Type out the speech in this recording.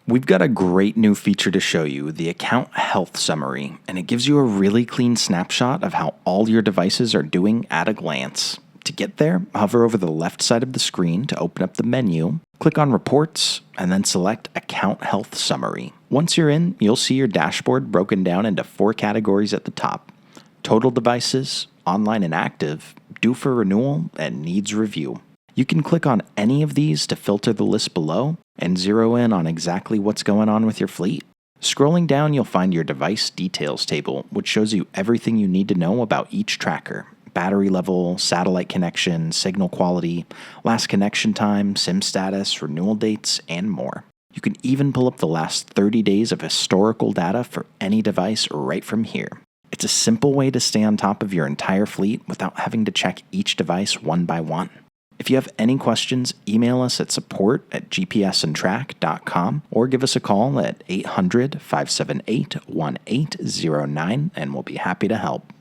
We've got a great new feature to show you, the Account Health Summary, and it gives you a really clean snapshot of how all your devices are doing at a glance. To get there, hover over the left side of the screen to open up the menu, click on Reports, and then select Account Health Summary. Once you're in, you'll see your dashboard broken down into 4 categories at the top: total devices, online and active, due for renewal, and needs review. You can click on any of these to filter the list below and zero in on exactly what's going on with your fleet. Scrolling down, you'll find your device details table, which shows you everything you need to know about each tracker: battery level, satellite connection, signal quality, last connection time, SIM status, renewal dates, and more. You can even pull up the last 30 days of historical data for any device right from here. It's a simple way to stay on top of your entire fleet without having to check each device one by one. If you have any questions, email us at support@gpsandtrack.com or give us a call at 800-578-1809 and we'll be happy to help.